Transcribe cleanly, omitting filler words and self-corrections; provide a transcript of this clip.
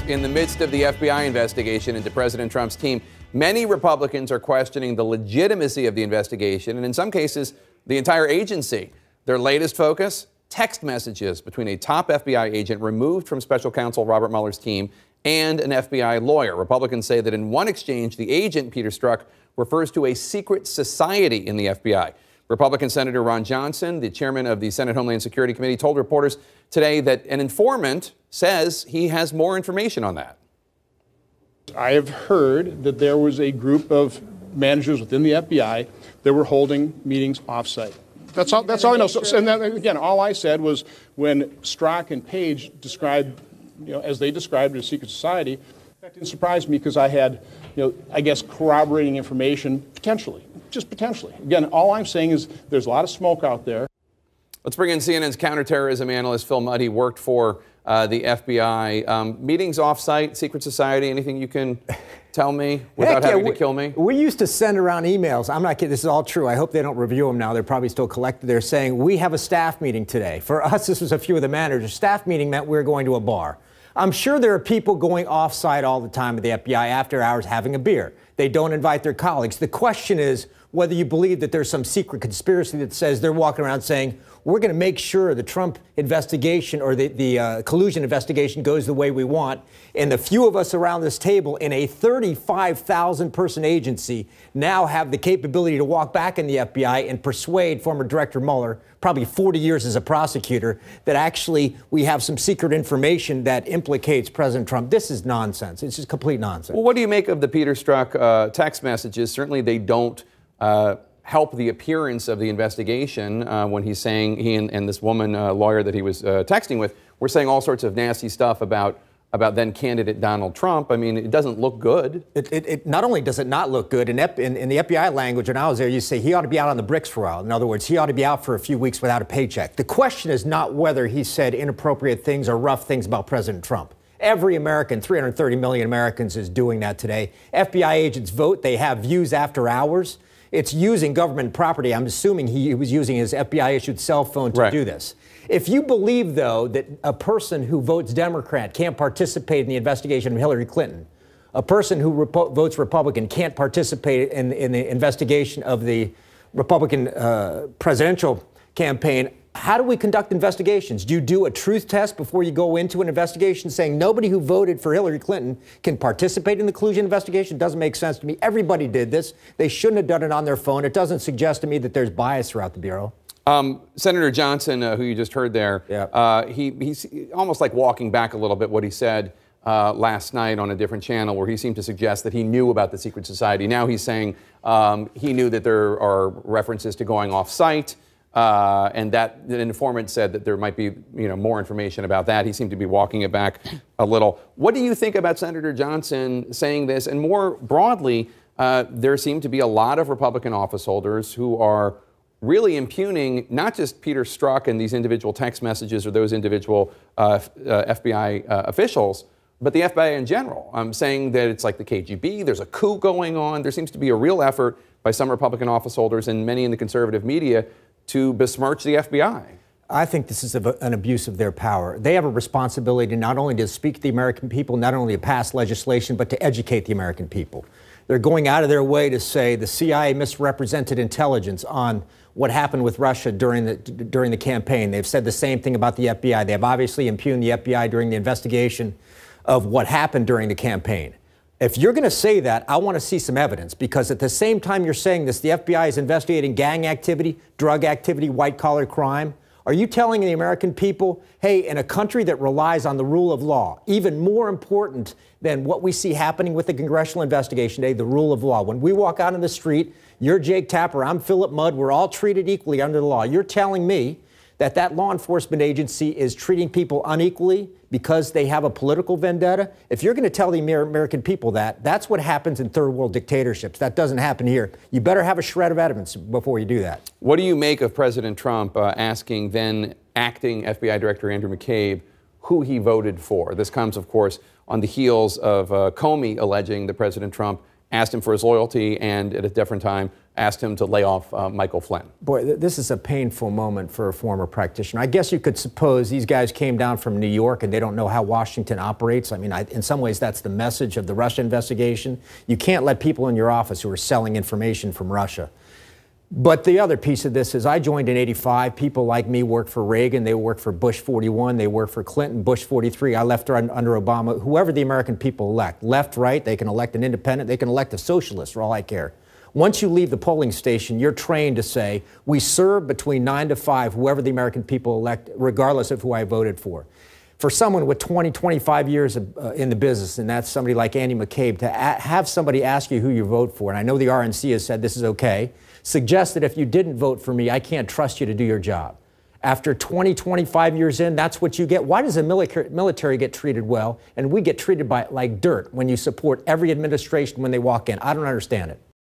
In the midst of the FBI investigation into President Trump's team, many Republicans are questioning the legitimacy of the investigation and, in some cases, the entire agency. Their latest focus? Text messages between a top FBI agent removed from special counsel Robert Mueller's team and an FBI lawyer. Republicans say that in one exchange, the agent, Peter Strzok, refers to a secret society in the FBI. Republican Senator Ron Johnson, the chairman of the Senate Homeland Security Committee, told reporters today that an informant says he has more information on that. I have heard that there was a group of managers within the FBI that were holding meetings offsite. That's all I know. So, and then, again, all I said was when Strzok and Page described, as they described it, a secret society, that didn't surprise me because I had, I guess, corroborating information potentially, just potentially. Again, all I'm saying is there's a lot of smoke out there. Let's bring in CNN's counterterrorism analyst Phil Mudd. He worked for the FBI. Meetings offsite, secret society, anything you can tell me without having to kill me? We used to send around emails. I'm not kidding. This is all true. I hope they don't review them now. They're probably still collected. They're saying, we have a staff meeting today. For us, this was a few of the managers. Staff meeting meant we were going to a bar. I'm sure there are people going offsite all the time at the FBI after hours having a beer. They don't invite their colleagues. The question is whether you believe that there's some secret conspiracy that says they're walking around saying, we're going to make sure the Trump investigation or the collusion investigation goes the way we want. And the few of us around this table in a 35,000-person agency now have the capability to walk back in the FBI and persuade former Director Mueller, probably 40 years as a prosecutor, that actually we have some secret information that implicates President Trump. This is nonsense. It's just complete nonsense. Well, what do you make of the Peter Strzok text messages? Certainly they don't help the appearance of the investigation when he's saying he and this woman lawyer that he was texting with were saying all sorts of nasty stuff about then candidate Donald Trump. I mean, it doesn't look good. It not only does it not look good, in the FBI language, when I was there, you say he ought to be out on the bricks for a while. In other words, he ought to be out for a few weeks without a paycheck. The question is not whether he said inappropriate things or rough things about President Trump. Every American, 330 million Americans, is doing that today. FBI agents vote. They have views after hours. It's using government property. I'm assuming he was using his FBI-issued cell phone to do this. If you believe, though, that a person who votes Democrat can't participate in the investigation of Hillary Clinton, a person who votes Republican can't participate in the investigation of the Republican presidential campaign, how do we conduct investigations? Do you do a truth test before you go into an investigation saying nobody who voted for Hillary Clinton can participate in the collusion investigation? It doesn't make sense to me. Everybody did this. They shouldn't have done it on their phone. It doesn't suggest to me that there's bias throughout the Bureau. Senator Johnson, who you just heard there, he's almost like walking back a little bit what he said last night on a different channel where he seemed to suggest that he knew about the secret society. Now he's saying he knew that there are references to going off-site. And that an informant said that there might be, more information about that. He seemed to be walking it back a little. What do you think about Senator Johnson saying this? And more broadly, there seem to be a lot of Republican office holders who are really impugning not just Peter Strzok and these individual text messages or those individual FBI officials, but the FBI in general. I'm saying that it's like the KGB. There's a coup going on. There seems to be a real effort by some Republican office holders and many in the conservative media to besmirch the FBI. I think this is an abuse of their power. They have a responsibility not only to speak to the American people, not only to pass legislation, but to educate the American people. They're going out of their way to say the CIA misrepresented intelligence on what happened with Russia during the campaign. They've said the same thing about the FBI. They have obviously impugned the FBI during the investigation of what happened during the campaign. If you're going to say that, I want to see some evidence, because at the same time you're saying this, the FBI is investigating gang activity, drug activity, white-collar crime. Are you telling the American people, hey, in a country that relies on the rule of law, even more important than what we see happening with the congressional investigation today, the rule of law. When we walk out on the street, you're Jake Tapper, I'm Philip Mudd, we're all treated equally under the law. You're telling me that law enforcement agency is treating people unequally because they have a political vendetta? If you're going to tell the American people that's what happens in third world dictatorships. That doesn't happen here. You better have a shred of evidence before you do that. What do you make of President Trump asking then acting FBI Director Andrew McCabe who he voted for? This comes, of course, on the heels of Comey alleging that President Trump asked him for his loyalty, and at a different time asked him to lay off Michael Flynn. Boy, this is a painful moment for a former practitioner. I guess you could suppose these guys came down from New York and they don't know how Washington operates. I mean, in some ways, that's the message of the Russia investigation. You can't let people in your office who are selling information from Russia. But the other piece of this is I joined in '85. People like me worked for Reagan. They worked for Bush 41. They worked for Clinton, Bush 43. I left under Obama. Whoever the American people elect, left, right, they can elect an independent. They can elect a socialist, for all I care. Once you leave the polling station, you're trained to say, we serve between 9 to 5, whoever the American people elect, regardless of who I voted for. For someone with 20, 25 years in the business, and that's somebody like Andy McCabe, to have somebody ask you who you vote for, and I know the RNC has said this is okay, suggest that if you didn't vote for me, I can't trust you to do your job. After 20, 25 years in, that's what you get. Why does the military get treated well, and we get treated like dirt when you support every administration when they walk in? I don't understand it.